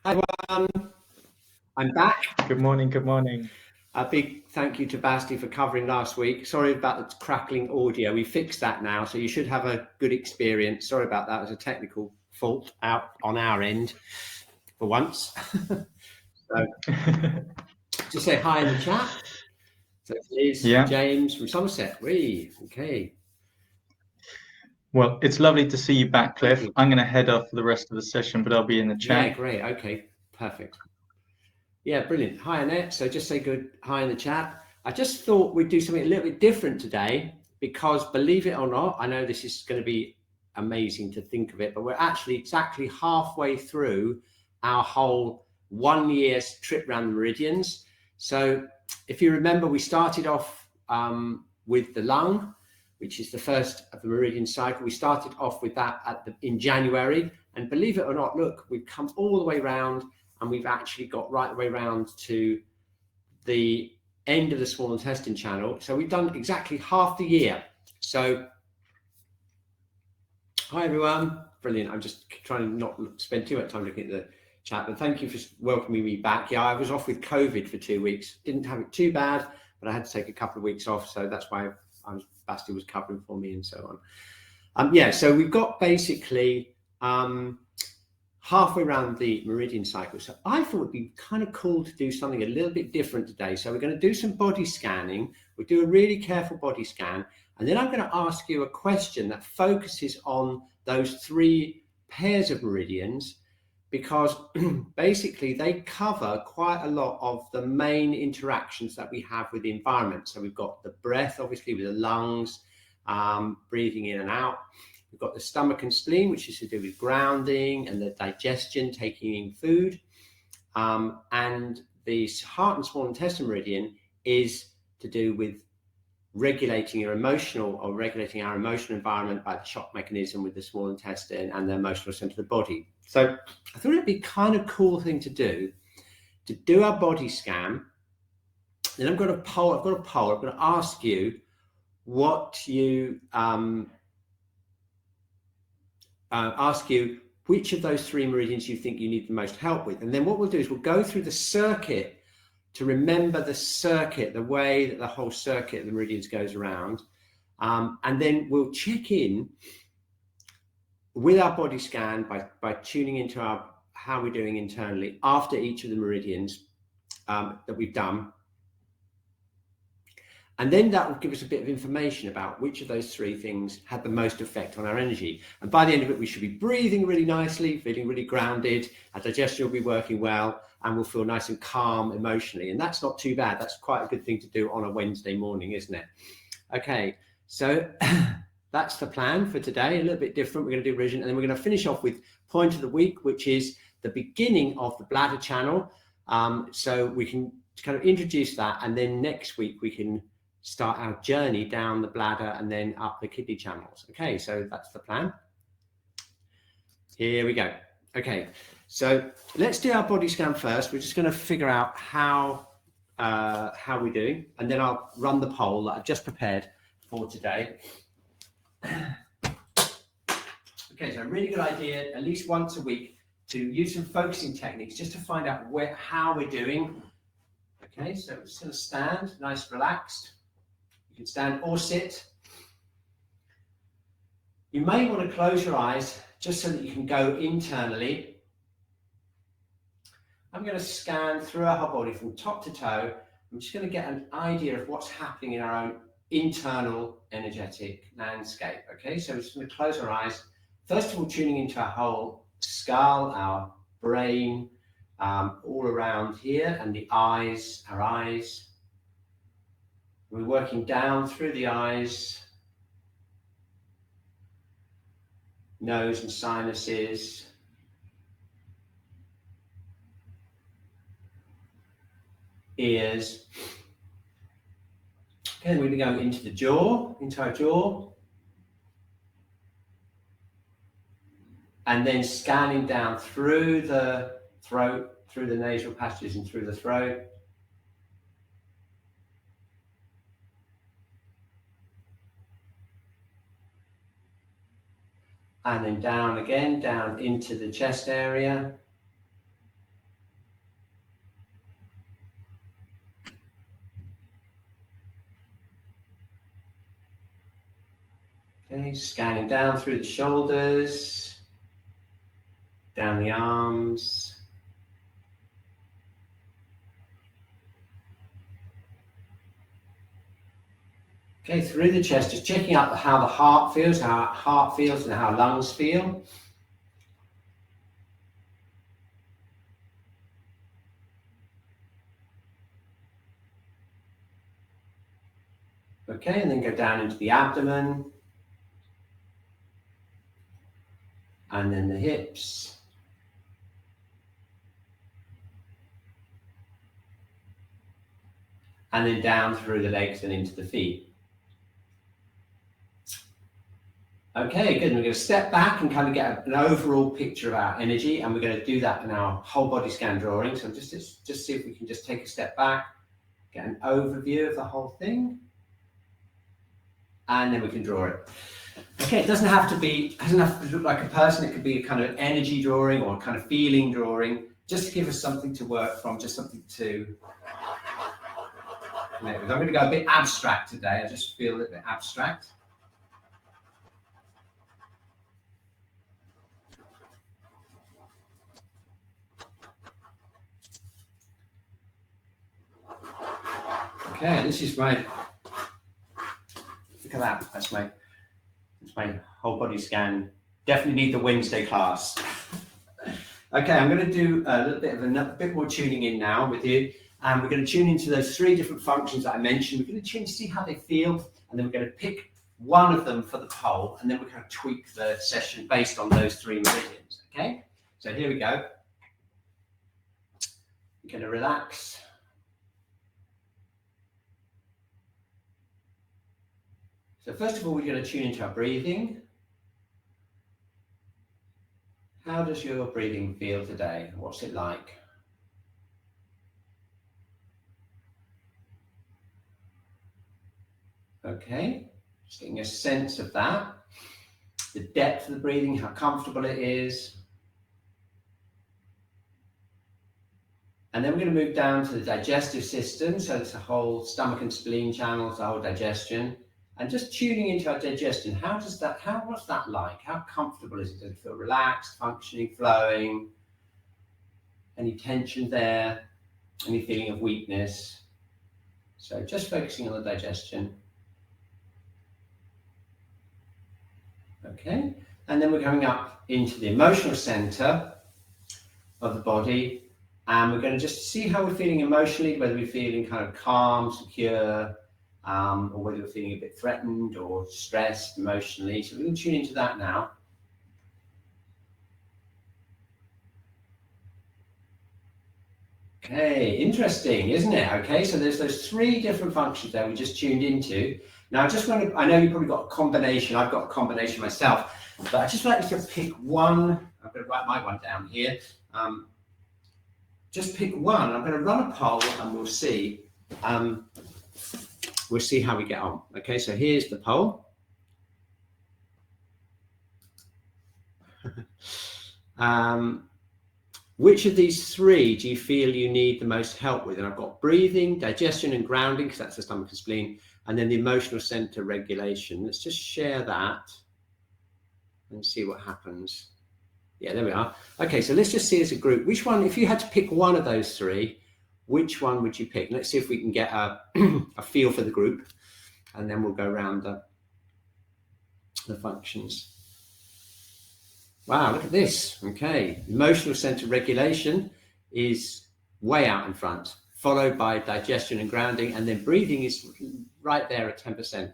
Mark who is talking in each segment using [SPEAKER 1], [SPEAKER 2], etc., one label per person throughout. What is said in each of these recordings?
[SPEAKER 1] Hi, I'm back.
[SPEAKER 2] Good morning. Good morning.
[SPEAKER 1] A big thank you to Basti for covering last week. Sorry about the crackling audio. We fixed that now, so you should have a good experience. Sorry about that. It was a technical fault out on our end for once. So just say hi in the chat. So please,
[SPEAKER 2] Yeah.
[SPEAKER 1] James from Somerset. Okay.
[SPEAKER 2] Well, it's lovely to see you back, Cliff. I'm going to head off for the rest of the session, but I'll be in the chat.
[SPEAKER 1] Yeah, great. Okay, perfect. Yeah, brilliant. Hi, Annette. So just say good hi in the chat. I just thought we'd do something a little bit different today because, believe it or not, I know this is going to be amazing to think of it, but we're actually exactly halfway through our whole 1 year trip around the Meridians. So if you remember, we started off with the lung, which is the first of the Meridian cycle. We started off with that in January, and believe it or not, look, we've come all the way around. And we've actually got right the way around to the end of the small intestine channel. So we've done exactly half the year. So, hi everyone. Brilliant. I'm just trying to not spend too much time looking at the chat, but thank you for welcoming me back. Yeah, I was off with COVID for 2 weeks. Didn't have it too bad, but I had to take a couple of weeks off. So that's why Basti was covering for me and so on. Yeah, so we've got basically halfway around the Meridian cycle. So I thought it'd be kind of cool to do something a little bit different today. So we're going to do some body scanning. We'll do a really careful body scan. And then I'm going to ask you a question that focuses on those 3 pairs of meridians, because basically they cover quite a lot of the main interactions that we have with the environment. So we've got the breath, obviously, with the lungs, breathing in and out. We've got the stomach and spleen, which is to do with grounding and the digestion, taking in food. And the heart and small intestine meridian is to do with regulating your emotional or regulating our emotional environment by the shock mechanism with the small intestine and the emotional center of the body. So I thought it'd be kind of cool thing to do our body scan. Then I've got a poll. I'm going to ask you what you ask you which of those 3 meridians you think you need the most help with. And then what we'll do is we'll go through the circuit to remember the circuit, the way that the whole circuit of the meridians goes around. And then we'll check in with our body scan by tuning into how we're doing internally after each of the meridians that we've done. And then that will give us a bit of information about which of those 3 things had the most effect on our energy. And by the end of it, we should be breathing really nicely, feeling really grounded. Our digestion will be working well, and we'll feel nice and calm emotionally. And that's not too bad. That's quite a good thing to do on a Wednesday morning, isn't it? Okay, so that's the plan for today. A little bit different. We're going to do revision, and then we're going to finish off with point of the week, which is the beginning of the bladder channel. So we can kind of introduce that, and then next week we can start our journey down the bladder and then up the kidney channels. Okay, so that's the plan. Here we go. Okay, so let's do our body scan first. We're just going to figure out how we're doing, and then I'll run the poll that I've just prepared for today. Okay, so a really good idea, at least once a week, to use some focusing techniques just to find out how we're doing. Okay, so we're just going to stand, nice, relaxed. You can stand or sit. You may want to close your eyes just so that you can go internally. I'm going to scan through our whole body from top to toe. I'm just going to get an idea of what's happening in our own internal energetic landscape. Okay, so we're just going to close our eyes. First of all, tuning into our whole skull, our brain, all around here, and the eyes, our eyes. We're working down through the eyes, nose and sinuses, ears. Okay, we're going to go into the jaw, into our jaw. And then scanning down through the throat, through the nasal passages and through the throat. And then down again, down into the chest area. Okay, scanning down through the shoulders, down the arms. Okay, through the chest, just checking out how the heart feels, and how lungs feel. Okay, and then go down into the abdomen. And then the hips. And then down through the legs and into the feet. Okay, good. And we're going to step back and kind of get an overall picture of our energy, and we're going to do that in our whole body scan drawing. So just see if we can just take a step back, get an overview of the whole thing, and then we can draw it. Okay, it doesn't have to look like a person. It could be a kind of energy drawing or a kind of feeling drawing, just to give us something to work from, just something to. I'm going to go a bit abstract today. I just feel a little bit abstract. Okay, this is my, look at that, that's my whole body scan. Definitely need the Wednesday class. Okay, I'm going to do a little bit of a bit more tuning in now with you. And we're going to tune into those 3 different functions that I mentioned. We're going to tune to see how they feel, and then we're going to pick one of them for the poll, and then we're going to tweak the session based on those 3 meridians, okay? So here we go. We're going to relax. So first of all, we're going to tune into our breathing. How does your breathing feel today? What's it like? Okay, just getting a sense of that. The depth of the breathing, how comfortable it is. And then we're going to move down to the digestive system. So it's the whole stomach and spleen channels, the whole digestion. And just tuning into our digestion. What's that like? How comfortable is it? Does it feel relaxed, functioning, flowing? Any tension there? Any feeling of weakness? So just focusing on the digestion. Okay, and then we're coming up into the emotional center of the body, and we're going to just see how we're feeling emotionally, whether we're feeling kind of calm, secure, or whether we're feeling a bit threatened or stressed emotionally. So we're going to tune into that now. Okay, interesting, isn't it? Okay, so there's those 3 different functions there we just tuned into. Now, I know you've probably got a combination. I've got a combination myself, but I just like to pick one. I'm going to write my one down here. Just pick one. I'm going to run a poll, and we'll see. We'll see how we get on. Okay, so here's the poll. Which of these 3 do you feel you need the most help with? And I've got breathing, digestion and grounding, because that's the stomach and spleen, and then the emotional center regulation. Let's just share that and see what happens. Yeah, there we are. Okay, so let's just see as a group, which one, if you had to pick one of those 3, which one would you pick? Let's see if we can get a feel for the group, and then we'll go around the functions. Wow, look at this. Okay, emotional center regulation is way out in front, followed by digestion and grounding, and then breathing is right there at 10%.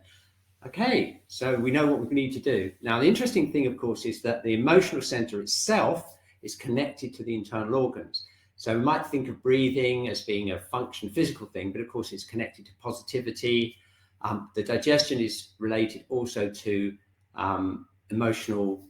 [SPEAKER 1] Okay, so we know what we need to do. Now, the interesting thing, of course, is that the emotional center itself is connected to the internal organs. So we might think of breathing as being a function, physical thing, but of course it's connected to positivity. The digestion is related also to emotional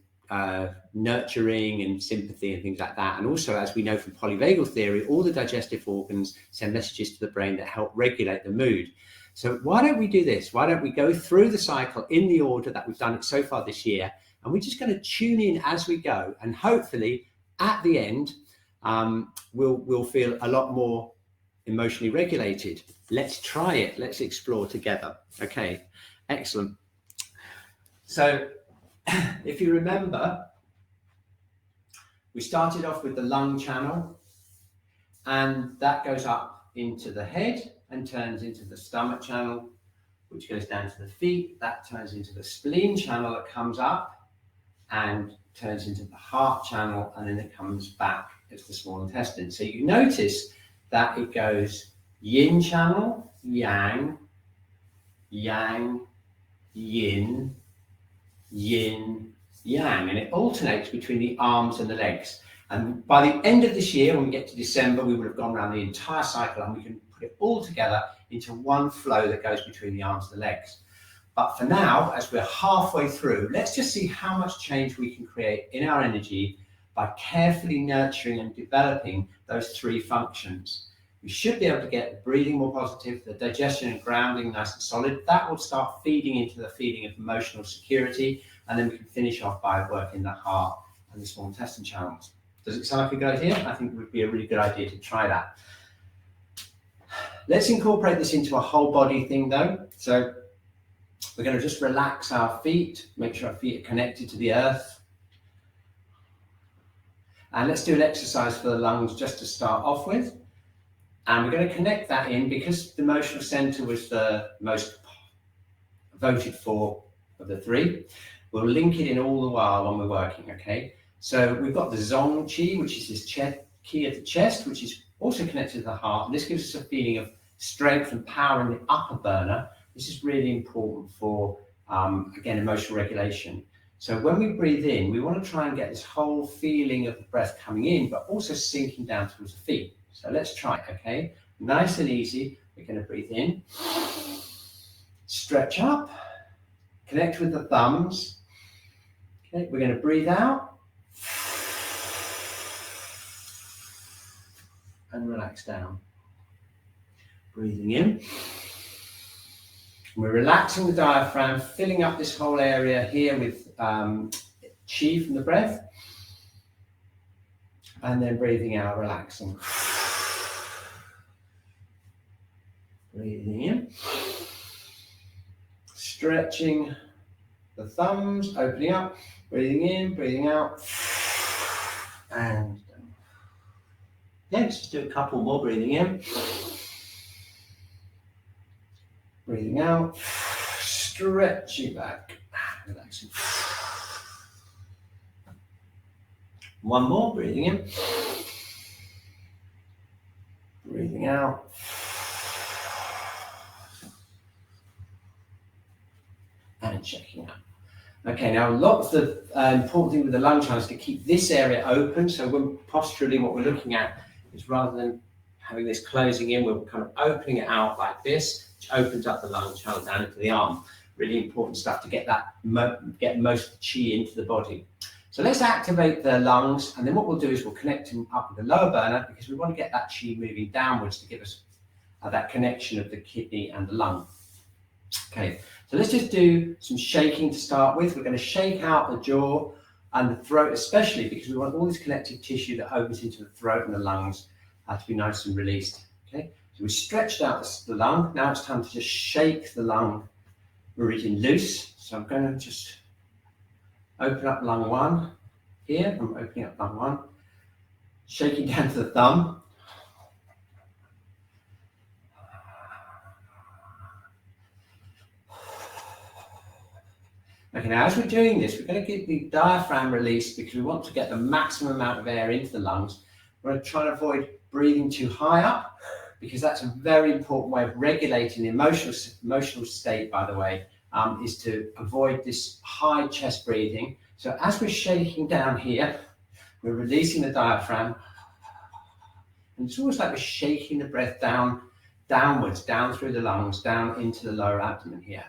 [SPEAKER 1] nurturing and sympathy and things like that. And also, as we know from polyvagal theory, all the digestive organs send messages to the brain that help regulate the mood. So why don't we do this? Why don't we go through the cycle in the order that we've done it so far this year? And we're just going to tune in as we go. And hopefully at the end, we'll feel a lot more emotionally regulated. Let's try it. Let's explore together. Okay, excellent. So if you remember, we started off with the lung channel, and that goes up into the head and turns into the stomach channel, which goes down to the feet. That turns into the spleen channel that comes up and turns into the heart channel, and then it comes back as the small intestine. So you notice that it goes yin channel, yang, yang, yin, yin, yang, and it alternates between the arms and the legs. And by the end of this year, when we get to December, we would have gone around the entire cycle, and we can put it all together into one flow that goes between the arms and the legs. But for now, as we're halfway through, let's just see how much change we can create in our energy by carefully nurturing and developing those three functions. We should be able to get the breathing more positive, the digestion and grounding nice and solid. That will start feeding into the feeling of emotional security, and then we can finish off by working the heart and the small intestine channels. Does it sound like a good idea? I think it would be a really good idea to try that. Let's incorporate this into a whole body thing though. So we're going to just relax our feet, make sure our feet are connected to the earth. And let's do an exercise for the lungs just to start off with. And we're going to connect that in, because the emotional center was the most voted for of the three. We'll link it in all the while when we're working, okay? So we've got the Zong Qi, which is this Qi of the chest, which is also connected to the heart. And this gives us a feeling of strength and power in the upper burner. This is really important for, again, emotional regulation. So when we breathe in, we want to try and get this whole feeling of the breath coming in, but also sinking down towards the feet. So let's try it, okay? Nice and easy. We're going to breathe in, stretch up, connect with the thumbs. Okay, we're going to breathe out and relax down. Breathing in. We're relaxing the diaphragm, filling up this whole area here with Qi from the breath. And then breathing out, relaxing. Breathing in. Stretching the thumbs, opening up, breathing in, breathing out. And yeah, let's just do a couple more. Breathing in. Breathing out, stretching back, relaxing. One more, breathing in. Breathing out. And checking out. Okay, now lots of important thing with the lung channel is to keep this area open. So when posturally, what we're looking at is, rather than having this closing in, we're kind of opening it out like this, which opens up the lung channel down into the arm. Really important stuff to get that get most Qi into the body. So let's activate the lungs, and then what we'll do is we'll connect them up with the lower burner, because we want to get that Qi moving downwards to give us that connection of the kidney and the lung. Okay, so let's just do some shaking to start with. We're going to shake out the jaw and the throat, especially because we want all this connective tissue that opens into the throat and the lungs to be nice and released. Okay, so we stretched out the lung. Now it's time to just shake the lung meridian loose. So I'm going to just open up lung one here. I'm opening up lung one, shaking down to the thumb. Okay, now as we're doing this, we're going to get the diaphragm released because we want to get the maximum amount of air into the lungs. We're going to try and avoid breathing too high up, because that's a very important way of regulating the emotional state, by the way, is to avoid this high chest breathing. So as we're shaking down here, we're releasing the diaphragm. And it's almost like we're shaking the breath downwards, down through the lungs, down into the lower abdomen here.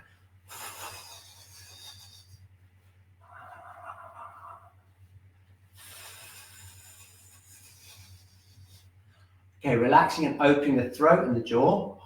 [SPEAKER 1] Okay, relaxing and opening the throat and the jaw.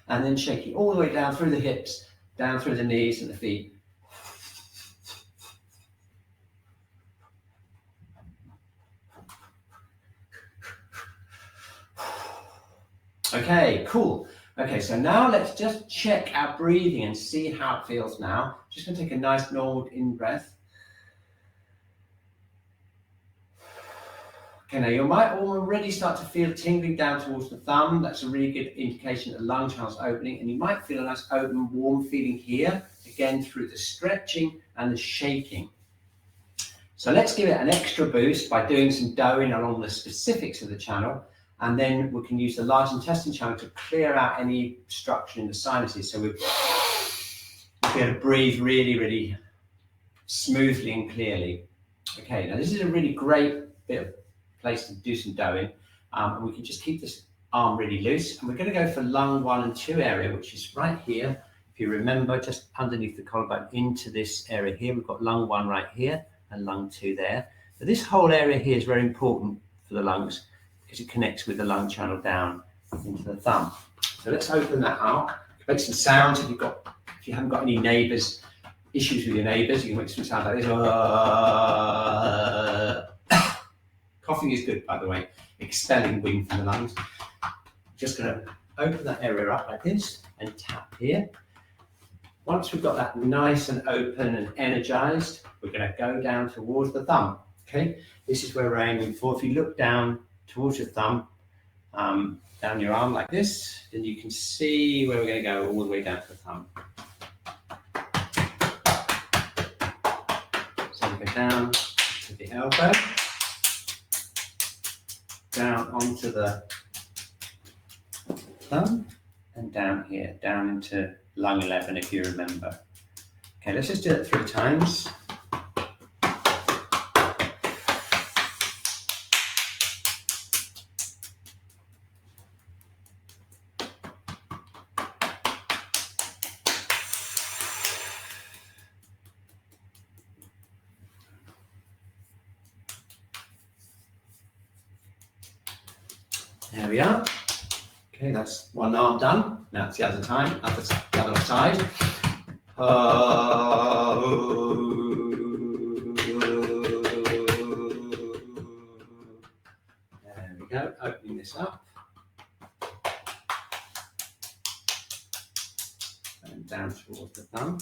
[SPEAKER 1] and then shaking all the way down through the hips, down through the knees and the feet. Okay, cool. Okay, so now let's just check our breathing and see how it feels now. Just going to take a nice normal in-breath. Okay, now you might already start to feel tingling down towards the thumb. That's a really good indication that the lung channel's opening, and you might feel a nice open, warm feeling here, again through the stretching and the shaking. So let's give it an extra boost by doing some doing along the specifics of the channel, and then we can use the large intestine channel to clear out any obstruction in the sinuses. So we'll be able to breathe really, really smoothly and clearly. Okay, now this is a really great bit of place to do some doing, and we can just keep this arm really loose, and we're going to go for lung 1 and 2 area, which is right here. If you remember, just underneath the collarbone into this area here, we've got lung 1 right here and lung 2 there. But this whole area here is very important for the lungs because it connects with the lung channel down into the thumb. So let's open that out. Make some sounds. If you haven't got any issues with your neighbours, you can make some sounds like this. Coughing is good, by the way, expelling wind from the lungs. Just going to open that area up like this and tap here. Once we've got that nice and open and energized, we're going to go down towards the thumb. Okay, this is where we're aiming for. If you look down towards your thumb, down your arm like this, then you can see where we're going to go all the way down to the thumb. So we go down to the elbow, down onto the thumb, and down here, down into lung 11, if you remember. Okay, let's just do it 3 times. There we are. Okay, that's one arm done. Now it's the other time, the other side. There we go, opening this up. And down towards the thumb.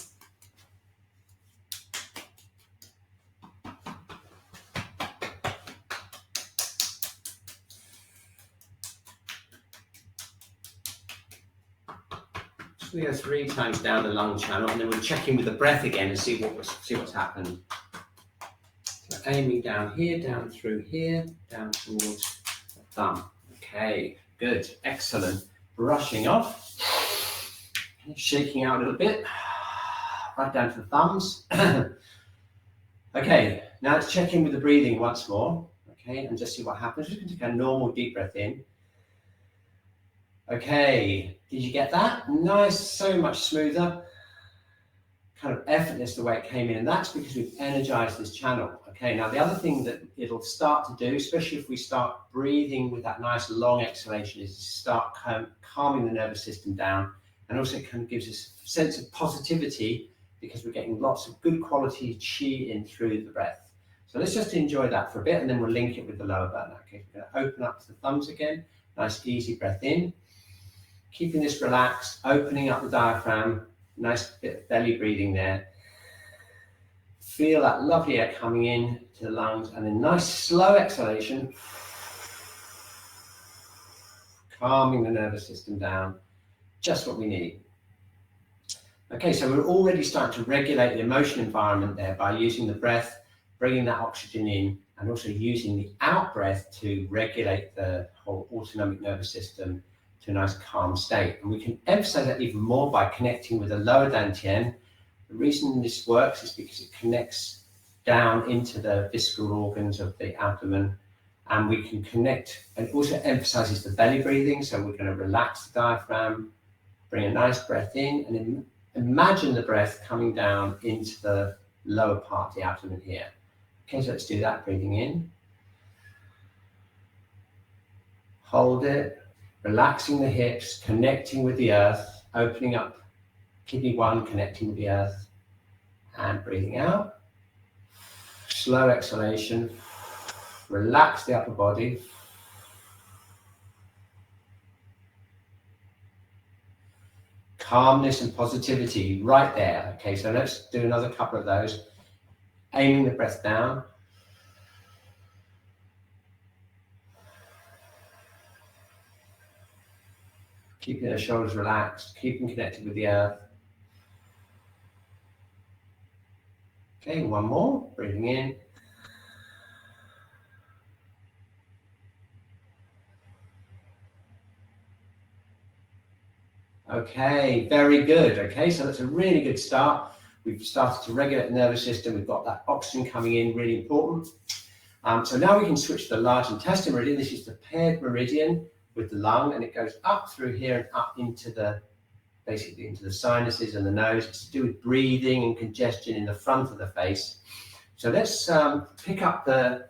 [SPEAKER 1] We go 3 times down the lung channel, and then we'll check in with the breath again and see what's happened. So aiming down here, down through here, down towards the thumb. Okay, good, excellent. Brushing off, shaking out a little bit, right down to the thumbs. Okay, now let's check in with the breathing once more. Okay, and just see what happens. Just going to take a normal deep breath in. Okay, did you get that? Nice, so much smoother, kind of effortless the way it came in, and that's because we've energized this channel. Okay, now the other thing that it'll start to do, especially if we start breathing with that nice long exhalation, is to start calming the nervous system down, and also kind of gives us a sense of positivity because we're getting lots of good quality Qi in through the breath. So let's just enjoy that for a bit, and then we'll link it with the lower burn. Okay, we're going to open up to the thumbs again, nice easy breath in. Keeping this relaxed, opening up the diaphragm, nice bit of belly breathing there. Feel that lovely air coming in to the lungs, and then nice slow exhalation. Calming the nervous system down, just what we need. Okay, so we're already starting to regulate the emotion environment there by using the breath, bringing that oxygen in, and also using the out breath to regulate the whole autonomic nervous system to a nice calm state. And we can emphasize that even more by connecting with the lower dantian. The reason this works is because it connects down into the visceral organs of the abdomen, and we can connect, and it also emphasizes the belly breathing. So we're going to relax the diaphragm, bring a nice breath in, and then imagine the breath coming down into the lower part of the abdomen here. Okay, so let's do that, breathing in. Hold it. Relaxing the hips, connecting with the earth. opening up kidney 1, connecting with the earth, and breathing out. Slow exhalation. Relax the upper body. Calmness and positivity right there. Okay, so let's do another couple of those. Aiming the breath down. Keeping the shoulders relaxed, keeping connected with the earth. Okay, one more. Breathing in. Okay, very good. Okay, so that's a really good start. We've started to regulate the nervous system. We've got that oxygen coming in, really important. So now we can switch to the large intestine meridian. This is the paired meridian with the lung, and it goes up through here and up into the, basically into the sinuses and the nose. It's to do with breathing and congestion in the front of the face. So let's pick up the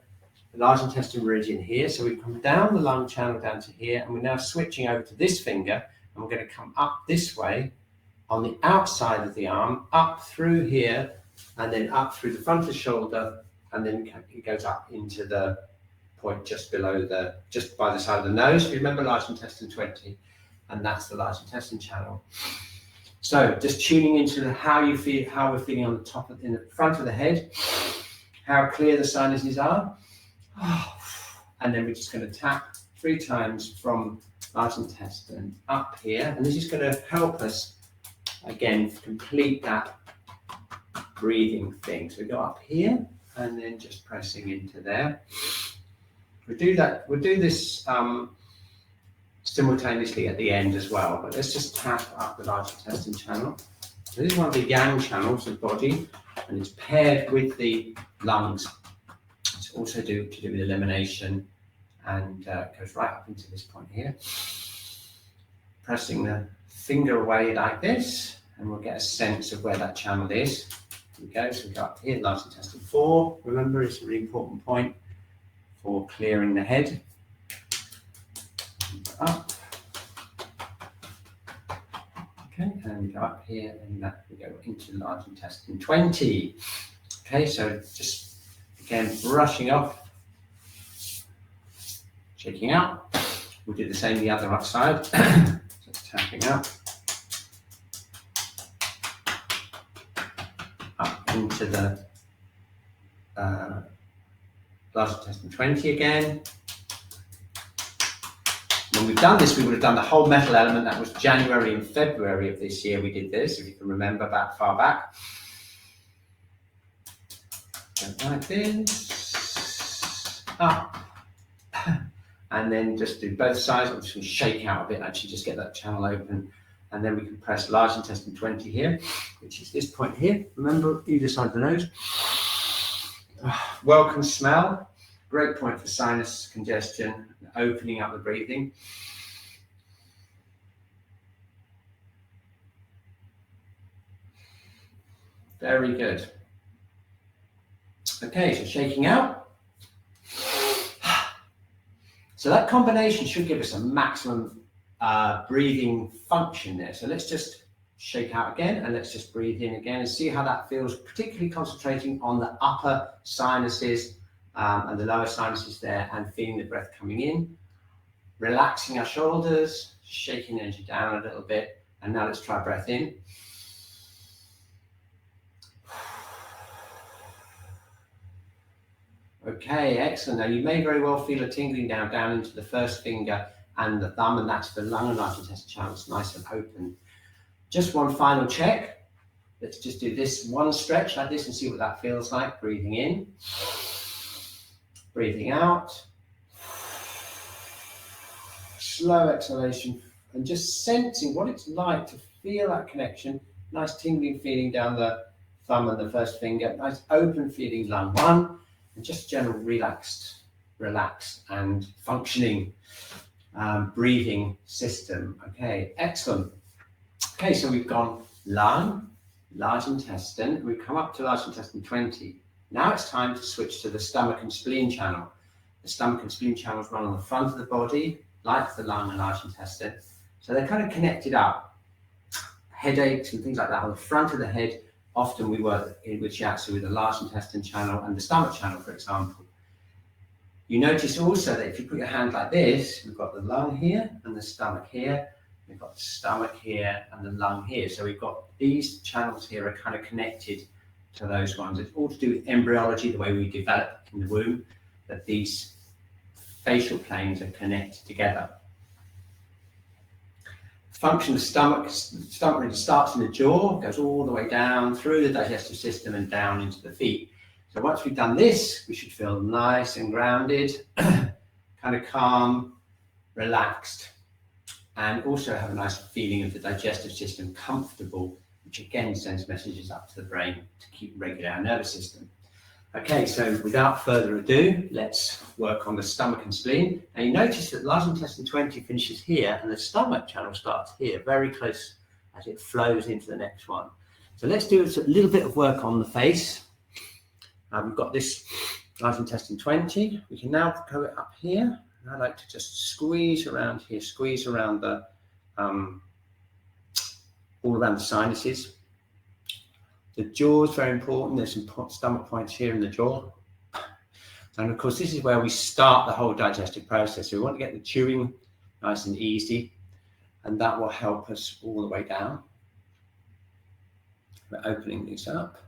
[SPEAKER 1] large intestine meridian here. So we come down the lung channel down to here, and we're now switching over to this finger, and we're going to come up this way on the outside of the arm, up through here, and then up through the front of the shoulder, and then it goes up into the point just below the, just by the side of the nose. If you remember large intestine 20, and that's the large intestine channel. So just tuning into how you feel, how we're feeling on the top of, in the front of the head, how clear the sinuses are. And then we're just going to tap 3 times from large intestine up here, and this is going to help us again complete that breathing thing. So we go up here and then just pressing into there. We'll do this simultaneously at the end as well, but let's just tap up the large intestine channel. So this is one of the yang channels of the body, and it's paired with the lungs. It's also to do with elimination, and goes right up into this point here. Pressing the finger away like this, and we'll get a sense of where that channel is. Here we go. So we go up here, large intestine 4. Remember, it's a really important point for clearing the head. Up. Okay, and we go up here, and that we go into large intestine 20. Okay, so just again brushing off, shaking out. We'll do the same the other side. Just tapping up into the large intestine 20 again. When we've done this, we would have done the whole metal element. That was January and February of this year we did this, if you can remember back far back. Go like this, up, and then just do both sides. I'm just going to shake out a bit, actually just get that channel open, and then we can press large intestine 20 here, which is this point here. Remember, either side of the nose. Welcome smell, great point for sinus congestion, opening up the breathing. Very good. Okay, so shaking out. So that combination should give us a maximum breathing function there. So let's just shake out again, and let's just breathe in again and see how that feels, particularly concentrating on the upper sinuses and the lower sinuses there, and feeling the breath coming in. Relaxing our shoulders, shaking energy down a little bit, and now let's try breath in. Okay, excellent. Now you may very well feel a tingling down into the first finger and the thumb, and that's the lung and large intestine channels, nice and open. Just one final check. Let's just do this one stretch like this and see what that feels like. Breathing in, breathing out. Slow exhalation, and just sensing what it's like to feel that connection. Nice tingling feeling down the thumb and the first finger. Nice open feeling lung 1, and just general relaxed and functioning breathing system. Okay, excellent. Okay, so we've gone lung, large intestine. We've come up to large intestine 20. Now it's time to switch to the stomach and spleen channel. The stomach and spleen channels run on the front of the body, like the lung and large intestine. So they're kind of connected up. headaches and things like that on the front of the head, often we work with Shiatsu with the large intestine channel and the stomach channel, for example. You notice also that if you put your hand like this, we've got the lung here and the stomach here. We've got the stomach here and the lung here. So we've got these channels here are kind of connected to those ones. It's all to do with embryology, the way we develop in the womb, that these facial planes are connected together. Function of the stomach really starts in the jaw, goes all the way down through the digestive system and down into the feet. So once we've done this, we should feel nice and grounded, kind of calm, relaxed, and also have a nice feeling of the digestive system comfortable, which again sends messages up to the brain to keep regulate our nervous system. Okay, so without further ado, let's work on the stomach and spleen. And you notice that large intestine 20 finishes here and the stomach channel starts here, very close as it flows into the next one. So let's do a little bit of work on the face. We've got this large intestine 20. We can now go up here. And I like to just squeeze around here, squeeze around the, all around the sinuses. The jaw is very important. There's some stomach points here in the jaw. And of course, this is where we start the whole digestive process. So we want to get the chewing nice and easy, and that will help us all the way down. We're opening these up.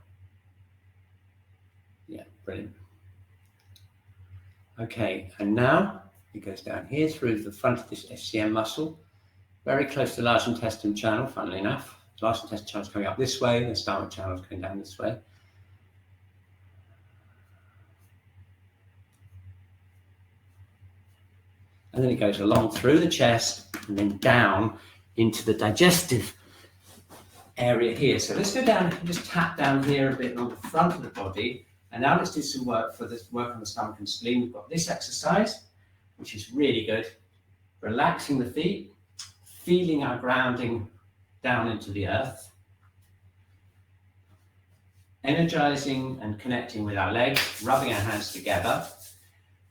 [SPEAKER 1] Yeah, brilliant. Okay, and now it goes down here through the front of this FCM muscle, very close to the large intestine channel, funnily enough. The large intestine channel is coming up this way, the stomach channel is going down this way. And then it goes along through the chest and then down into the digestive area here. So let's go down and just tap down here a bit on the front of the body. And now let's do some work for this work on the stomach and spleen. We've got this exercise, which is really good. Relaxing the feet, feeling our grounding down into the earth. Energizing and connecting with our legs, rubbing our hands together,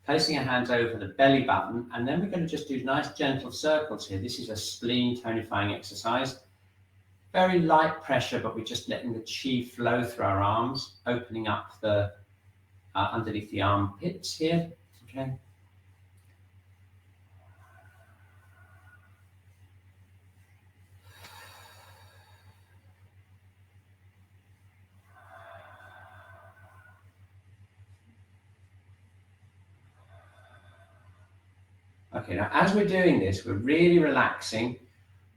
[SPEAKER 1] placing our hands over the belly button, and then we're going to just do nice gentle circles here. This is a spleen tonifying exercise. Very light pressure, but we're just letting the qi flow through our arms, opening up the underneath the armpits here. Okay. Okay, now as we're doing this, we're really relaxing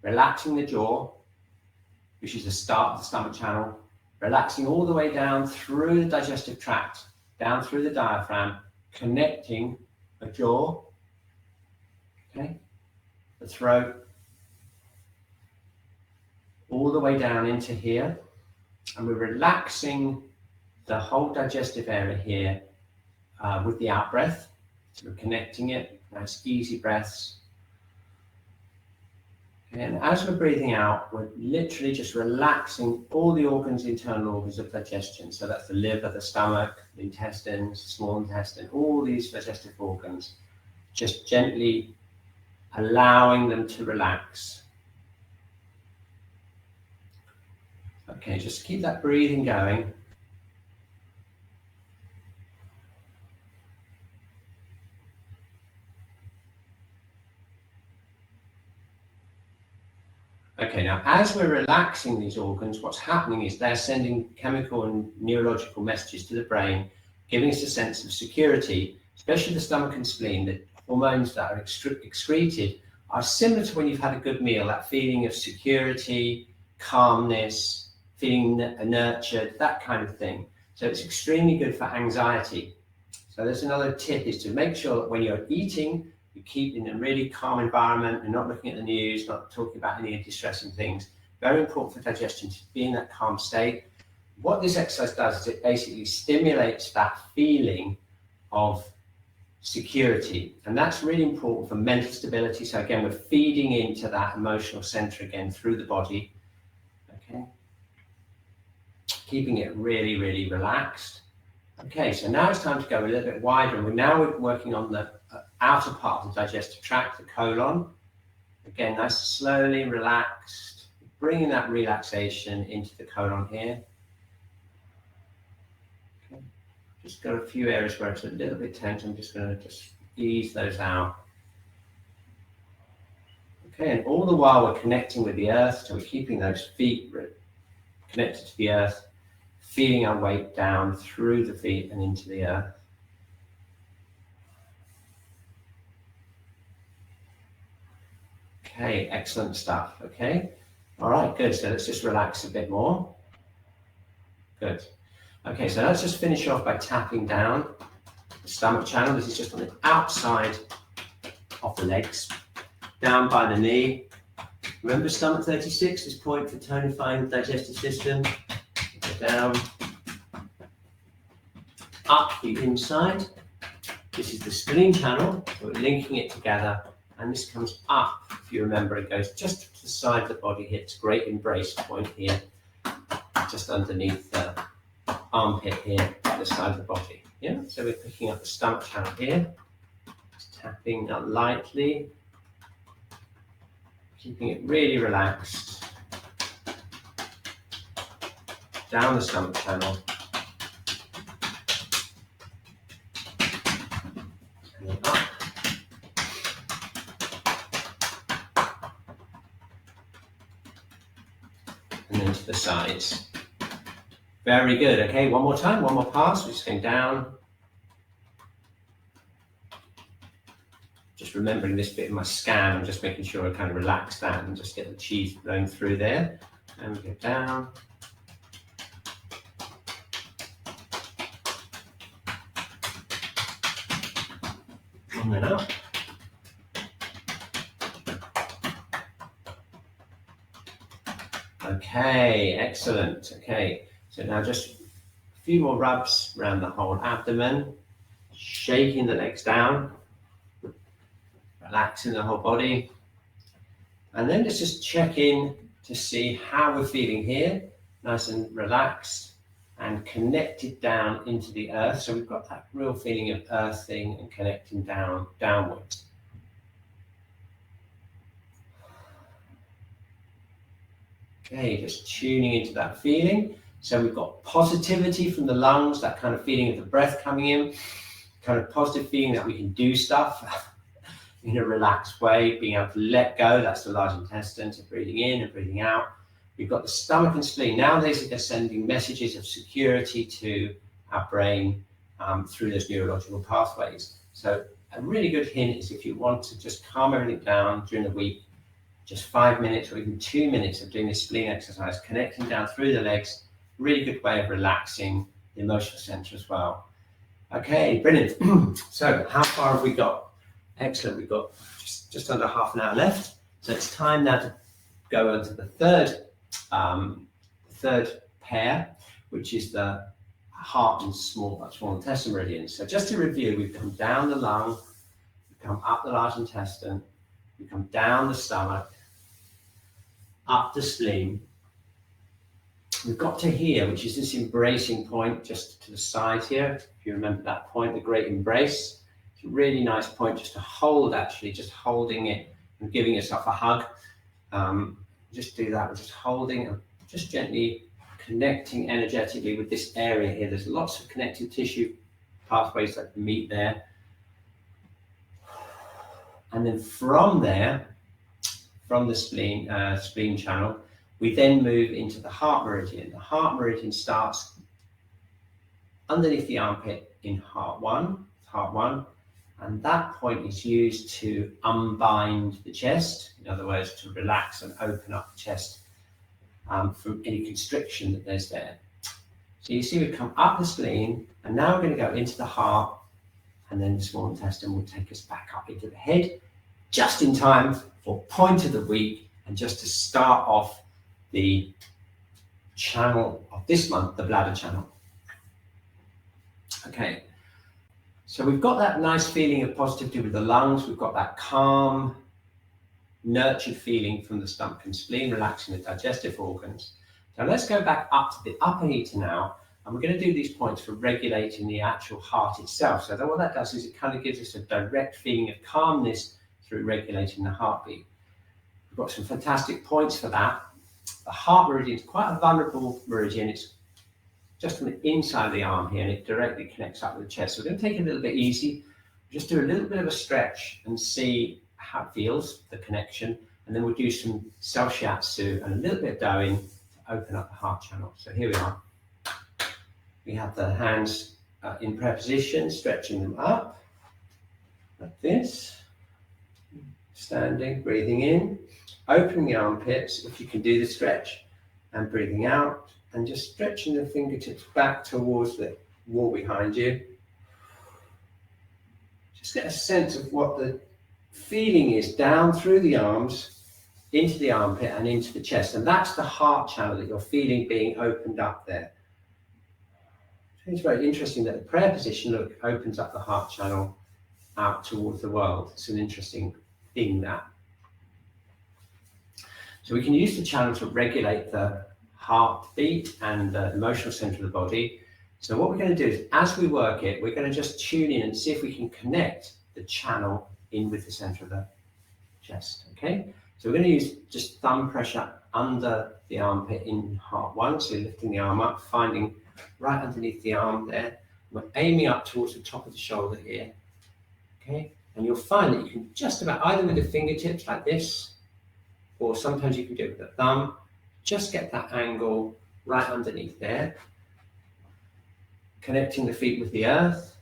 [SPEAKER 1] the jaw, which is the start of the stomach channel, relaxing all the way down through the digestive tract, down through the diaphragm, connecting the jaw, okay, the throat, all the way down into here. And we're relaxing the whole digestive area here with the out breath. So we're connecting it, nice easy breaths. And as we're breathing out, we're literally just relaxing all the organs, internal organs of digestion. So that's the liver, the stomach, the intestines, small intestine, all these digestive organs, just gently allowing them to relax. Okay, just keep that breathing going. Okay, now as we're relaxing these organs, what's happening is they're sending chemical and neurological messages to the brain, giving us a sense of security, especially the stomach and spleen. The hormones that are excreted are similar to when you've had a good meal, that feeling of security, calmness, feeling nurtured, that kind of thing. So it's extremely good for anxiety. So there's another tip, is to make sure that when you're eating, you keep in a really calm environment. You're not looking at the news, not talking about any distressing things. Very important for digestion to be in that calm state. What this exercise does is it basically stimulates that feeling of security. And that's really important for mental stability. So again, we're feeding into that emotional center again through the body. Okay. Keeping it really, really relaxed. Okay, so now it's time to go a little bit wider. And we're working on the outer part of the digestive tract, the colon. Again, nice, slowly relaxed, bringing that relaxation into the colon here. Okay. Just got a few areas where it's a little bit tense. I'm just going to just ease those out. Okay, and all the while we're connecting with the earth, so we're keeping those feet connected to the earth, feeling our weight down through the feet and into the earth. Okay, excellent stuff. Okay, all right, good. So let's just relax a bit more. Good. Okay, so let's just finish off by tapping down the stomach channel. This is just on the outside of the legs, down by the knee. Remember stomach 36, this point for tonifying the digestive system. Go down, up the inside. This is the spleen channel, so we're linking it together, and this comes up. If you remember, it goes just to the side of the body here. It's a great embrace point here, just underneath the armpit here, at the side of the body. Yeah, so we're picking up the stomach channel here, just tapping up lightly, keeping it really relaxed, down the stomach channel, and then up, and then to the sides. Very good. Okay, one more time, one more pass. We're just going down. Just remembering this bit of my scan, I'm just making sure I kind of relax that and just get the chi flowing through there. And we go down. And then up. Okay, excellent. Okay, so now just a few more rubs around the whole abdomen, shaking the legs down, relaxing the whole body, and then let's just check in to see how we're feeling here, nice and relaxed and connected down into the earth. So we've got that real feeling of earthing and connecting downwards. Okay, just tuning into that feeling. So we've got positivity from the lungs, that kind of feeling of the breath coming in, kind of positive feeling that we can do stuff in a relaxed way, being able to let go. That's the large intestine, so breathing in and breathing out. We've got the stomach and spleen. Now they're sending messages of security to our brain through those neurological pathways. So a really good hint is if you want to just calm everything down during the week, just 5 minutes or even 2 minutes of doing this spleen exercise, connecting down through the legs, really good way of relaxing the emotional center as well. Okay, brilliant. So how far have we got? Excellent, we've got just under half an hour left. So it's time now to go on to the third pair, which is the heart and small intestine meridians. So just to review, we've come down the lung, we've come up the large intestine, we come down the stomach, up the spleen. We've got to here, which is this embracing point just to the side here. If you remember that point, the great embrace. It's a really nice point just to hold, actually, just holding it and giving yourself a hug. Just do that, we're just holding and just gently connecting energetically with this area here. There's lots of connective tissue pathways that meet there. And then from there, from the spleen channel, we then move into the heart meridian. The heart meridian starts underneath the armpit in heart one, and that point is used to unbind the chest, in other words, to relax and open up the chest from any constriction that there's there. So you see we've come up the spleen, and now we're going to go into the heart, and then the small intestine will take us back up into the head, just in time for point of the week, and just to start off the channel of this month, the bladder channel. Okay, so we've got that nice feeling of positivity with the lungs. We've got that calm, nurtured feeling from the stomach and spleen, relaxing the digestive organs. Now let's go back up to the upper heater now, and we're going to do these points for regulating the actual heart itself. So what that does is it kind of gives us a direct feeling of calmness through regulating the heartbeat. We've got some fantastic points for that. The heart meridian is quite a vulnerable meridian. It's just on the inside of the arm here, and it directly connects up with the chest. So we're going to take it a little bit easy, just do a little bit of a stretch and see how it feels, the connection, and then we'll do some self shiatsu and a little bit of doing to open up the heart channel. So here we are. We have the hands in prayer position, stretching them up like this, standing, breathing in, opening the armpits if you can do the stretch, and breathing out, and just stretching the fingertips back towards the wall behind you. Just get a sense of what the feeling is down through the arms, into the armpit and into the chest. And that's the heart channel that you're feeling being opened up there. It's very interesting that the prayer position, look, opens up the heart channel out towards the world. It's an interesting thing, that. So we can use the channel to regulate the heartbeat and the emotional center of the body. So what we're going to do is, as we work it, we're going to just tune in and see if we can connect the channel in with the center of the chest, okay? So we're going to use just thumb pressure under the armpit in heart 1. So lifting the arm up, finding right underneath the arm there. We're aiming up towards the top of the shoulder here, okay? And you'll find that you can just about, either with the fingertips like this, or sometimes you can do it with the thumb, just get that angle right underneath there. Connecting the feet with the earth,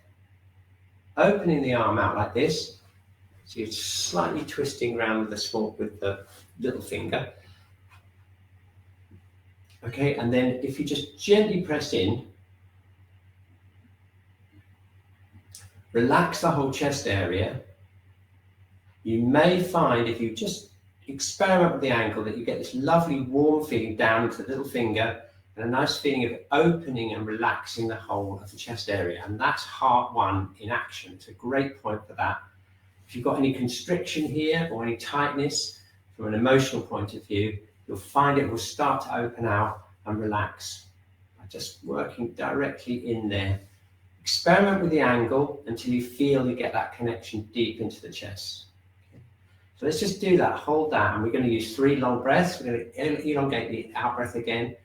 [SPEAKER 1] opening the arm out like this. So you're slightly twisting around with the little finger. Okay, and then if you just gently press in, relax the whole chest area. You may find, if you just experiment with the angle, that you get this lovely warm feeling down into the little finger, and a nice feeling of opening and relaxing the whole of the chest area. And that's heart 1 in action. It's a great point for that. If you've got any constriction here or any tightness from an emotional point of view, you'll find it will start to open out and relax by just working directly in there. Experiment with the angle until you feel you get that connection deep into the chest. Okay. So let's just do that, hold that, and we're going to use 3 long breaths. We're going to elongate the out breath again.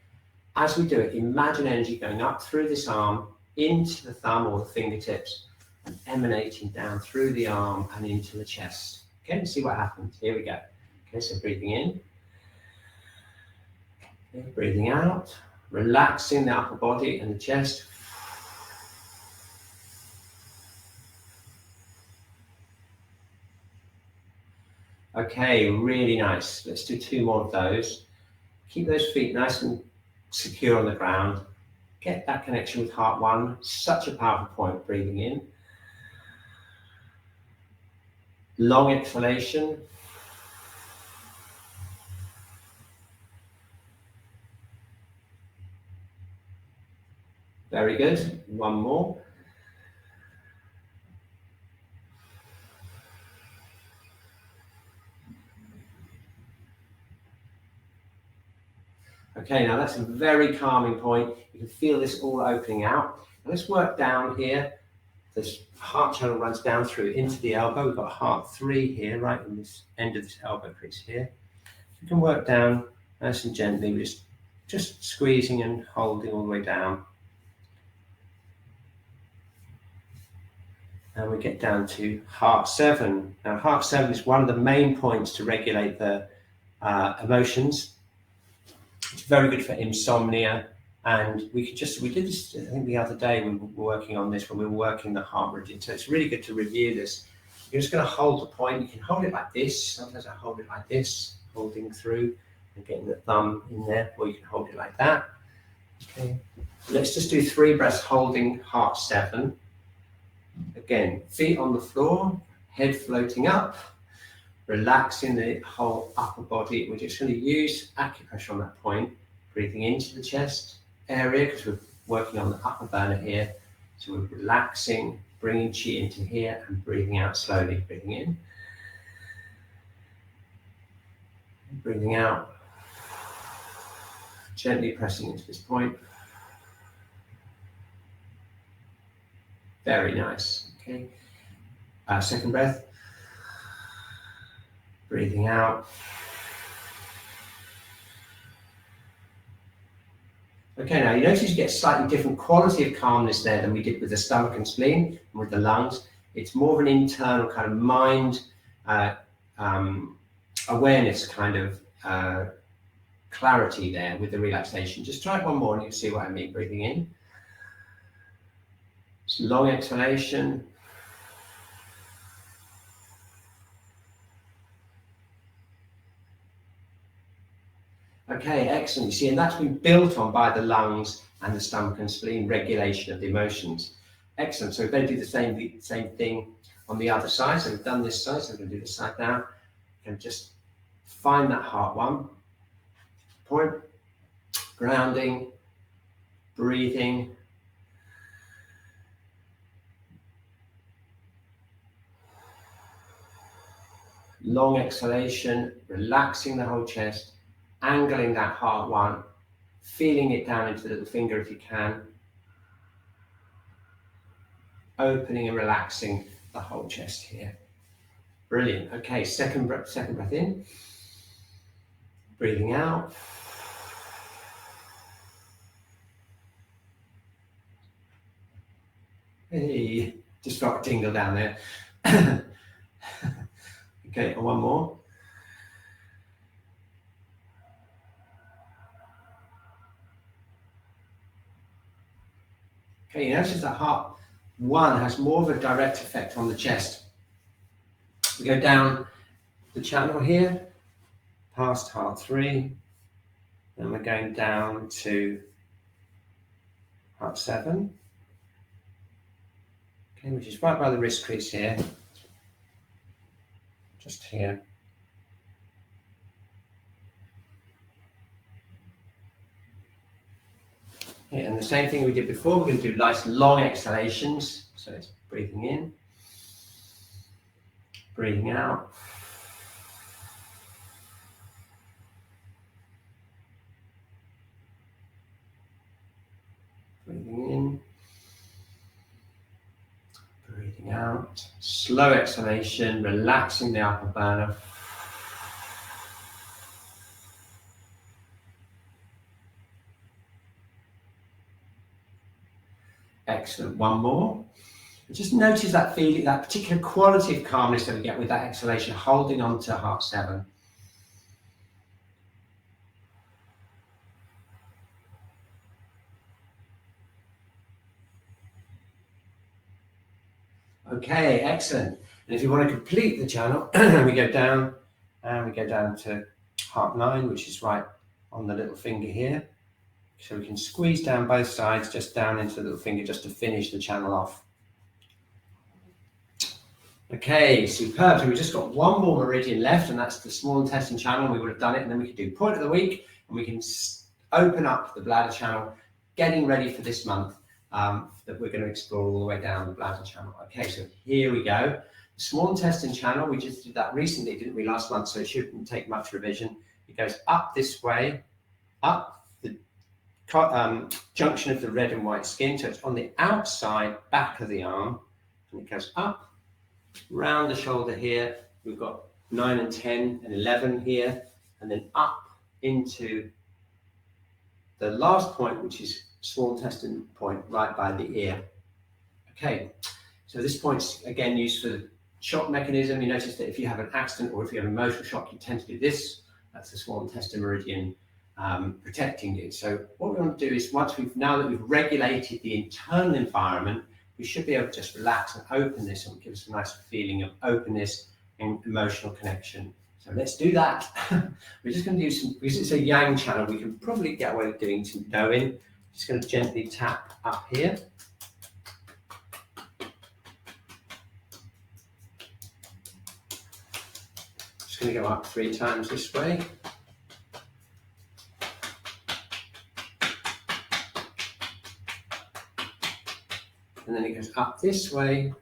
[SPEAKER 1] As we do it, imagine energy going up through this arm, into the thumb or the fingertips, and emanating down through the arm and into the chest. Okay, let's see what happens. Here we go. Okay, so breathing in. Okay, breathing out, relaxing the upper body and the chest. Okay, really nice. Let's do 2 more of those. Keep those feet nice and secure on the ground. Get that connection with heart 1. Such a powerful point. Breathing in. Long exhalation. Very good. 1 more. Okay, now that's a very calming point. You can feel this all opening out. Now let's work down here. This heart channel runs down through into the elbow. We've got heart 3 here, right in this end of this elbow crease here. You can work down nice and gently, just squeezing and holding all the way down. And we get down to heart 7. Now, heart 7 is one of the main points to regulate the emotions. It's very good for insomnia, and we did this, I think, the other day. We were working on this when we were working the heart meridian. So it's really good to review this. You're just going to hold the point. You can hold it like this. Sometimes I hold it like this, holding through and getting the thumb in there, or you can hold it like that. Okay. Let's just do 3 breaths holding heart 7. Again, feet on the floor, head floating up, relaxing the whole upper body. We're just going to use acupressure on that point, breathing into the chest area because we're working on the upper burner here. So we're relaxing, bringing Qi into here and breathing out slowly. Breathing in, breathing out, gently pressing into this point. Very nice. Okay. Second breath. Breathing out. Okay, now you notice you get a slightly different quality of calmness there than we did with the stomach and spleen and with the lungs. It's more of an internal kind of mind awareness kind of clarity there with the relaxation. Just try it one more and you'll see what I mean. Breathing in. Just long exhalation. Okay, excellent. You see, and that's been built on by the lungs and the stomach and spleen regulation of the emotions. Excellent. So we're going to do the same thing on the other side. So we've done this side, so we're going to do this side now. And just find that heart one. Point, grounding, breathing. Long exhalation, relaxing the whole chest, angling that heart one, feeling it down into the little finger if you can, opening and relaxing the whole chest here. Brilliant. Okay, second breath in, breathing out. Hey, just felt a tingle down there. Okay, and one more. Okay, you notice that heart one has more of a direct effect on the chest. We go down the channel here, past heart three, then we're going down to heart seven, okay, which is right by the wrist crease here, just here. Okay, and the same thing we did before, we're going to do nice long exhalations. So it's breathing in, breathing out. Breathing in, breathing out. Slow exhalation, relaxing the upper burner. Excellent. One more. Just notice that feeling, that particular quality of calmness that we get with that exhalation, holding on to heart seven. Okay, excellent. And if you want to complete the channel, we go down and we go down to heart nine, which is right on the little finger here. So we can squeeze down both sides, just down into the little finger, just to finish the channel off. Okay, superb. So we've just got one more meridian left, and that's the small intestine channel. We would have done it, and then we could do point of the week, and we can open up the bladder channel, getting ready for this month that we're going to explore all the way down the bladder channel. Okay, so here we go. The small intestine channel, we just did that recently, didn't we, last month? So it shouldn't take much revision. It goes up this way, up the junction of the red and white skin. So it's on the outside back of the arm, and it goes up, round the shoulder here. We've got 9 and 10 and 11 here, and then up into the last point, which is small intestine point right by the ear. Okay, so this point's again used for the shock mechanism. You notice that if you have an accident or if you have an emotional shock, you tend to do this. That's the small intestine meridian protecting you. So what we want to do is, now that we've regulated the internal environment, we should be able to just relax and open this, and give us a nice feeling of openness and emotional connection. So let's do that. We're just going to do some, because it's a yang channel, we can probably get away with doing some doing. Just going to gently tap up here. Just going to go up 3 times this way. And then it goes up this way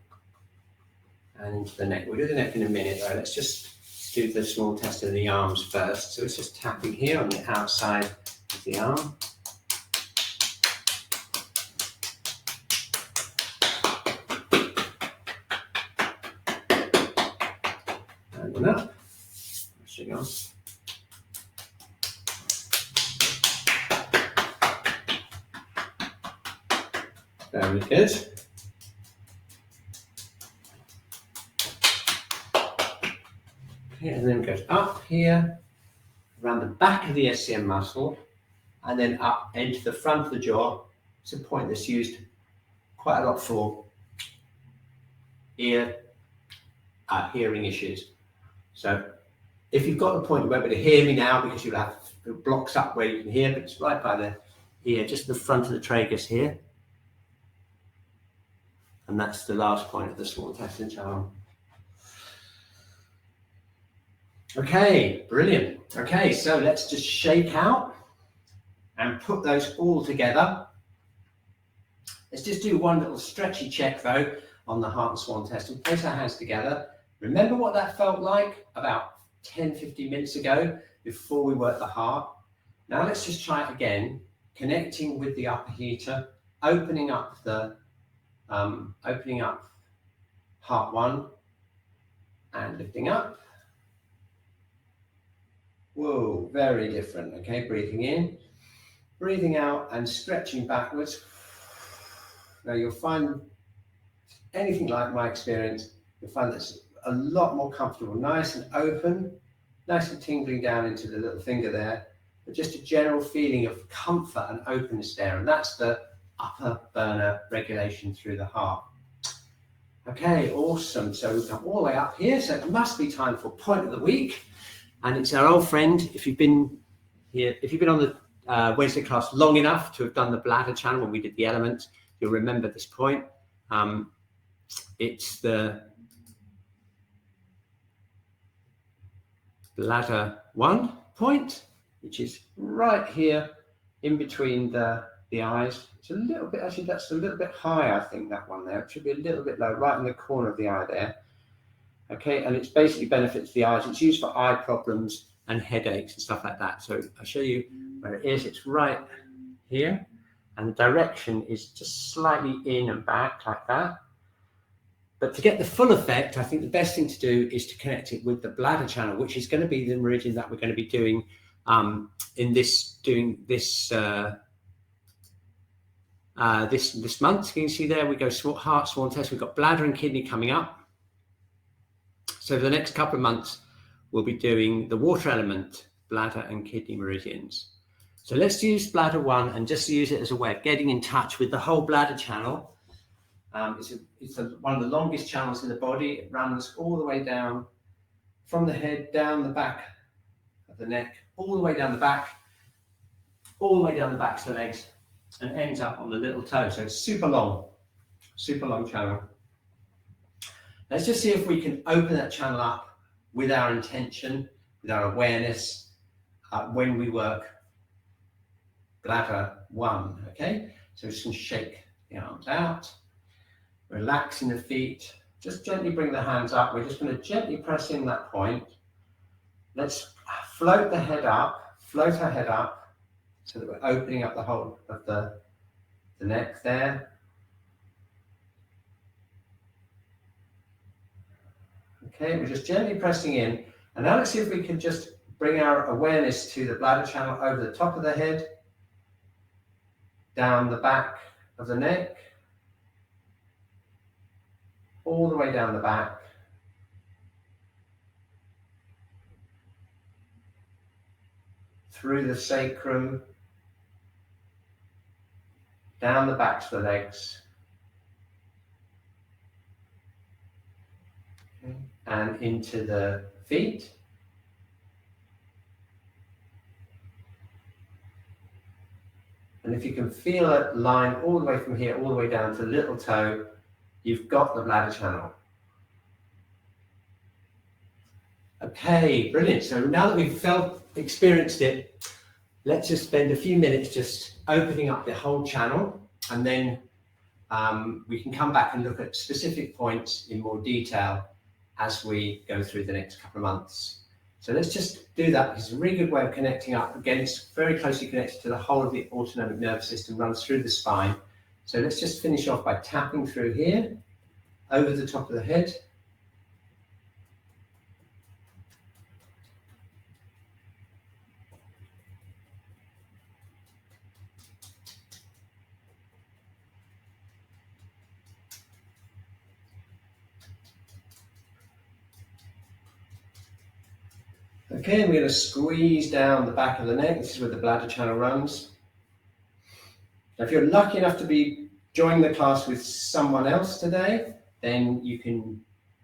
[SPEAKER 1] and into the neck. We'll do the neck in a minute though. Let's just do the small intestine in the arms first. So it's just tapping here on the outside of the arm. And one up. Pushing on. Very good. Okay, and then it goes up here, around the back of the SCM muscle, and then up into the front of the jaw. It's a point that's used quite a lot for hearing issues. So if you've got the point you won't be able to hear me now because you'll have blocks up where you can hear, but it's right by the ear, just the front of the tragus here. And that's the last point of the small intestine channel. Okay, brilliant. Okay, so let's just shake out and put those all together. Let's just do one little stretchy check though on the heart and small intestine. Place our hands together. Remember what that felt like about 10-15 minutes ago before we worked the heart. Now let's just try it again, connecting with the upper heater, opening up heart 1 and lifting up. Whoa, very different. Okay, breathing in, breathing out and stretching backwards. Now you'll find anything like my experience, you'll find that's a lot more comfortable, nice and open, nice and tingling down into the little finger there, but just a general feeling of comfort and openness there. And that's the upper burner regulation through the heart. Okay, awesome. So we've come all the way up here. So it must be time for point of the week. And it's our old friend. If you've been here, if you've been on the Wednesday class long enough to have done the bladder channel when we did the elements, you'll remember this point. It's the bladder 1 point, which is right here in between the eyes. It's a little bit, actually that's a little bit high, I think, that one there. It should be a little bit low, right in the corner of the eye there. Okay, and it's basically benefits the eyes. It's used for eye problems and headaches and stuff like that. So I'll show you where it is. It's right here, and the direction is just slightly in and back like that. But to get the full effect, I think the best thing to do is to connect it with the bladder channel, which is going to be the meridian that we're going to be doing this month. You can see there we go heart, small intestine. We've got bladder and kidney coming up. So for the next couple of months, we'll be doing the water element, bladder and kidney meridians. So let's use bladder 1 and just use it as a way of getting in touch with the whole bladder channel. It's one of the longest channels in the body. It runs all the way down from the head, down the back of the neck, all the way down the back, all the way down the backs of the legs, and ends up on the little toe. So it's super long channel. Let's just see if we can open that channel up with our intention, with our awareness, when we work bladder 1, okay? So we're just going to shake the arms out, relaxing the feet, just gently bring the hands up. We're just going to gently press in that point. Let's float the head up, float our head up, so that we're opening up the whole of the neck there. Okay, we're just gently pressing in. And now let's see if we can just bring our awareness to the bladder channel over the top of the head, down the back of the neck, all the way down the back, through the sacrum, down the backs of the legs, okay, and into the feet. And if you can feel a line all the way from here, all the way down to the little toe, you've got the bladder channel. Okay, brilliant. So now that we've experienced it, let's just spend a few minutes just opening up the whole channel, and then we can come back and look at specific points in more detail as we go through the next couple of months. So let's just do that. It's a really good way of connecting up. Again, it's very closely connected to the whole of the autonomic nervous system, runs through the spine. So let's just finish off by tapping through here, over the top of the head. Okay, we're going to squeeze down the back of the neck. This is where the bladder channel runs. Now, if you're lucky enough to be joining the class with someone else today, then you can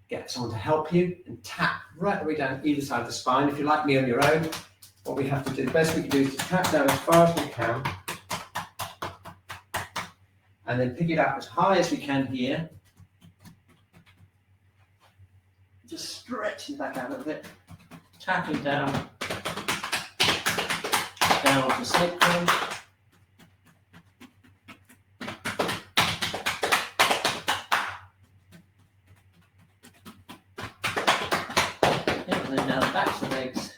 [SPEAKER 1] get someone to help you and tap right the way down either side of the spine. If you're like me on your own, what we have to do, the best we can do is to tap down as far as we can and then pick it up as high as we can here. Just stretching back out a little bit, tapping down onto sacrum. And then down the backs of the legs.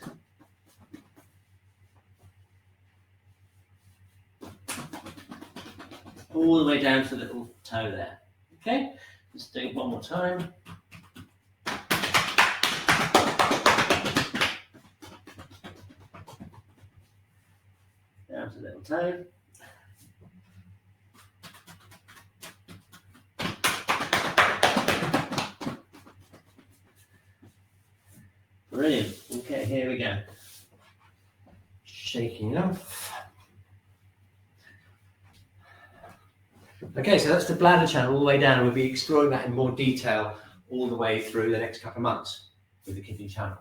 [SPEAKER 1] All the way down to the little toe there. Okay, let's do it one more time. Down to the little toe. Brilliant. Okay, here we go. Shaking off. Okay, so that's the bladder channel all the way down, and we'll be exploring that in more detail all the way through the next couple of months with the kidney channel.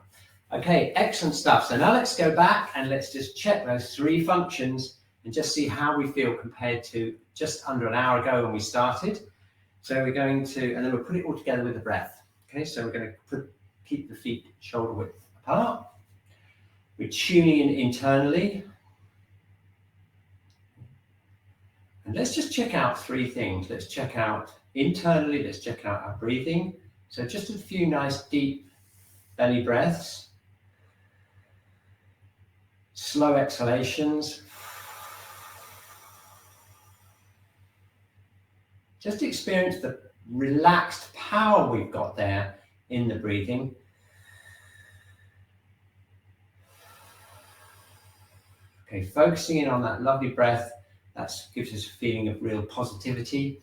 [SPEAKER 1] Okay, excellent stuff. So now let's go back and let's just check those 3 functions and just see how we feel compared to just under an hour ago when we started. So we're going to, and then we'll put it all together with the breath. Okay, so we're going to keep the feet shoulder width apart. We're tuning in internally. And let's just check out 3 things. Let's check out internally, let's check out our breathing. So just a few nice deep belly breaths. Slow exhalations. Just experience the relaxed power we've got there in the breathing. Okay, focusing in on that lovely breath, that gives us a feeling of real positivity.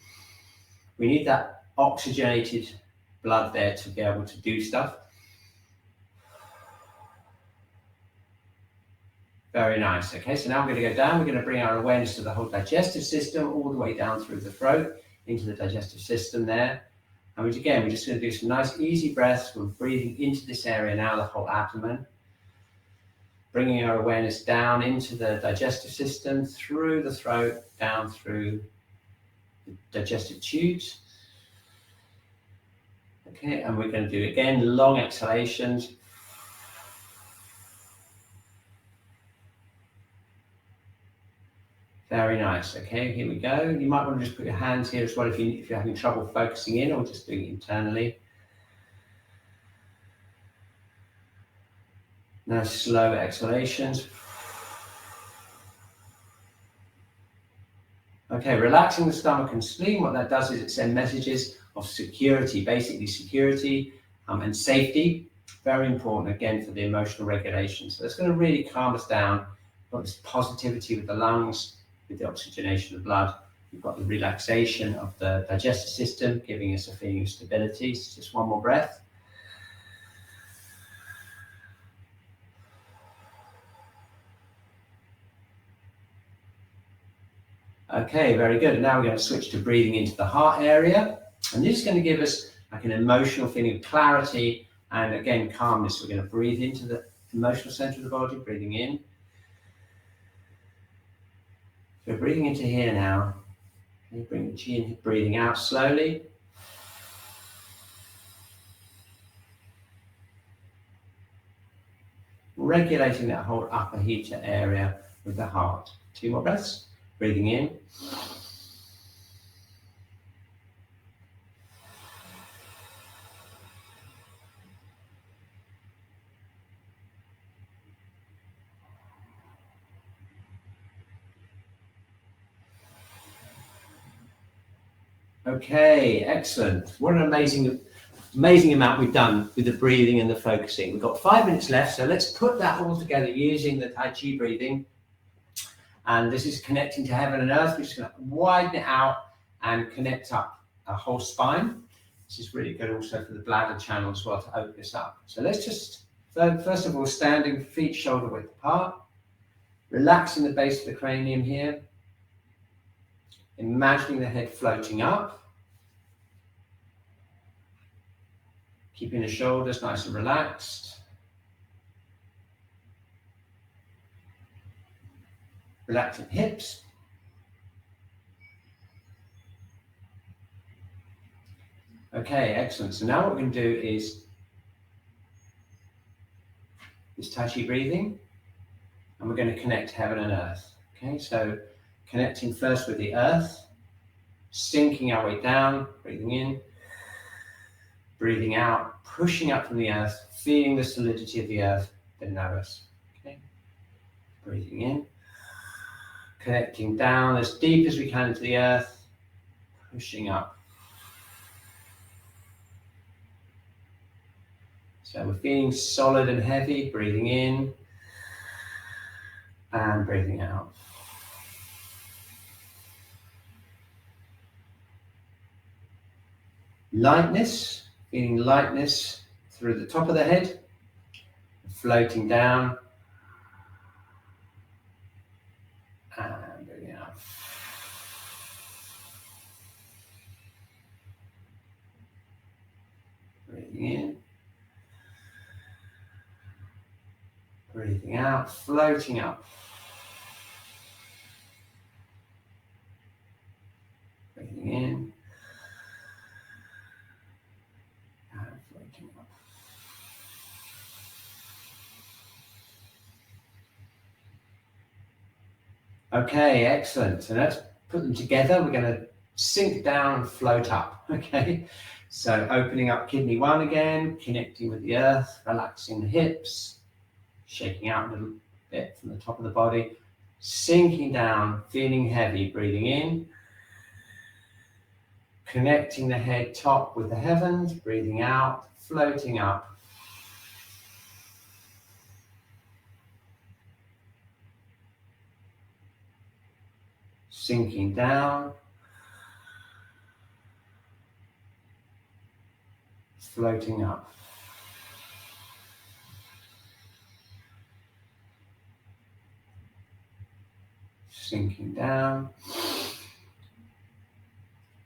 [SPEAKER 1] We need that oxygenated blood there to be able to do stuff. Very nice. Okay, so now we're going to go down. We're going to bring our awareness to the whole digestive system, all the way down through the throat, into the digestive system there. And we're just going to do some nice easy breaths. We're breathing into this area now, the whole abdomen. Bringing our awareness down into the digestive system, through the throat, down through the digestive tubes. Okay, and we're going to do again long exhalations. Very nice. Okay, here we go. You might want to just put your hands here as well if you're having trouble focusing in or just doing it internally. Now slow exhalations. Okay, relaxing the stomach and spleen, what that does is it sends messages of security, basically security and safety. Very important, again, for the emotional regulation. So it's going to really calm us down. We've got this positivity with the lungs, with the oxygenation of blood. We've got the relaxation of the digestive system, giving us a feeling of stability. So just one more breath. Okay, very good. And now we're going to switch to breathing into the heart area. And this is going to give us like an emotional feeling of clarity and, again, calmness. We're going to breathe into the emotional center of the body, breathing in. So breathing into here now. Okay, bring the Qi in, breathing out slowly. Regulating that whole upper heater area with the heart. 2 more breaths. Breathing in. Okay, excellent. What an amazing amount we've done with the breathing and the focusing. We've got 5 minutes left, so let's put that all together using the Tai Chi breathing. And this is connecting to heaven and earth. We're just going to widen it out and connect up our whole spine. This is really good also for the bladder channel as well to open this up. So let's just First of all, standing, feet shoulder width apart, relaxing the base of the cranium here, imagining the head floating up, keeping the shoulders nice and relaxed, relaxing hips. Okay, excellent. So now what we're going to do is this Tai Chi breathing, and we're going to connect heaven and earth. Okay, so connecting first with the earth, sinking our way down, breathing in, breathing out, pushing up from the earth, feeling the solidity of the earth below us. Okay, breathing in, connecting down as deep as we can into the earth, pushing up. So we're feeling solid and heavy, breathing in and breathing out. Lightness, feeling lightness through the top of the head, floating down and breathing out. Breathing in. Breathing out, floating up. Breathing in. And floating up. Okay, excellent. So let's put them together. We're going to sink down, float up. Okay, so opening up kidney 1 again, connecting with the earth, relaxing the hips. Shaking out a little bit from the top of the body, sinking down, feeling heavy, breathing in, connecting the head top with the heavens, breathing out, floating up. Sinking down, floating up. Sinking down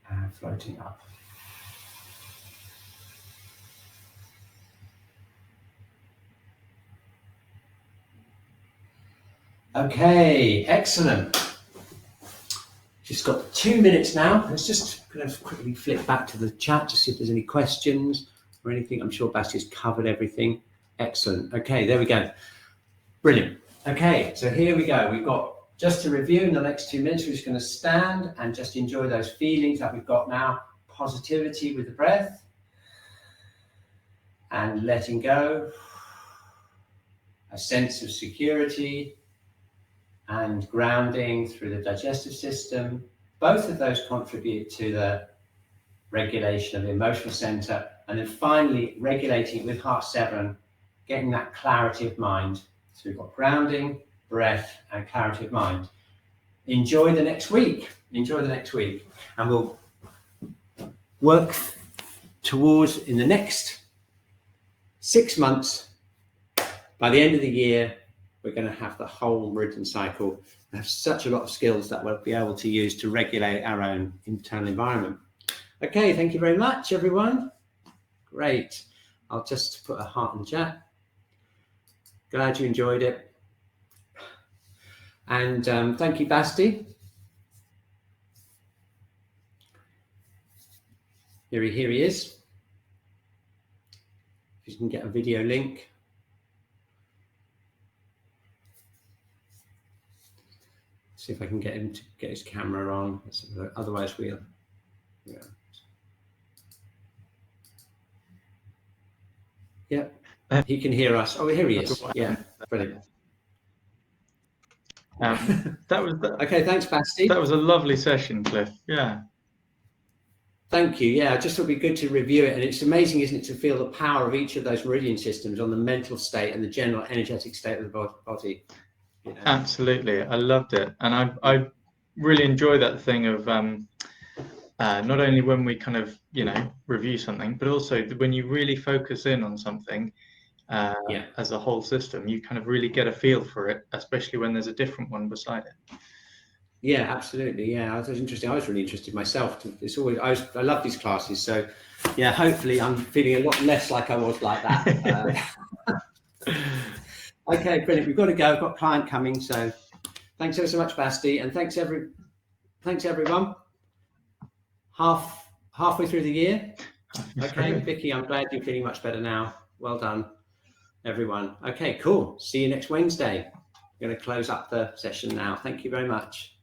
[SPEAKER 1] and floating up. Okay, excellent. Just got 2 minutes now. Let's just kind of quickly flip back to the chat to see if there's any questions or anything. I'm sure Bastia's covered everything. Excellent. Okay, there we go. Brilliant. Okay, so here we go. We've got, just to review, in the next 2 minutes, we're just going to stand and just enjoy those feelings that we've got now. Positivity with the breath and letting go. A sense of security and grounding through the digestive system. Both of those contribute to the regulation of the emotional center. And then finally, regulating it with Heart 7, getting that clarity of mind. So we've got grounding, breath, and clarity of mind. Enjoy the next week. Enjoy the next week. And we'll work towards, in the next 6 months, by the end of the year, we're going to have the whole Meridian cycle. We have such a lot of skills that we'll be able to use to regulate our own internal environment. Okay, thank you very much, everyone. Great. I'll just put a heart in the chat. Glad you enjoyed it. And thank you, Basti. Here he is. If you can get a video link. See if I can get him to get his camera on. Otherwise, we'll. Yeah, he can hear us. Oh, here he is. Yeah, brilliant.
[SPEAKER 2] That was
[SPEAKER 1] okay. Thanks, Basti.
[SPEAKER 2] That was a lovely session, Cliff. Yeah.
[SPEAKER 1] Thank you. Yeah, I just thought it'd be good to review it, and it's amazing, isn't it, to feel the power of each of those meridian systems on the mental state and the general energetic state of the body. You know?
[SPEAKER 2] Absolutely, I loved it, and I really enjoy that thing of not only when we kind of review something, but also when you really focus in on something,
[SPEAKER 1] Yeah.
[SPEAKER 2] as a whole system, you kind of really get a feel for it, especially when there's a different one beside it.
[SPEAKER 1] Yeah, absolutely. Yeah, that was interesting. I was really interested myself. It's always I love these classes. So, yeah, hopefully I'm feeling a lot less like I was like that. Okay, brilliant. We've got to go. I've got a client coming. So, thanks so much, Basti, and thanks everyone. Halfway through the year. Okay, Vicky, I'm glad you're feeling much better now. Well done, everyone. Okay, cool. See you next Wednesday. I'm going to close up the session now. Thank you very much.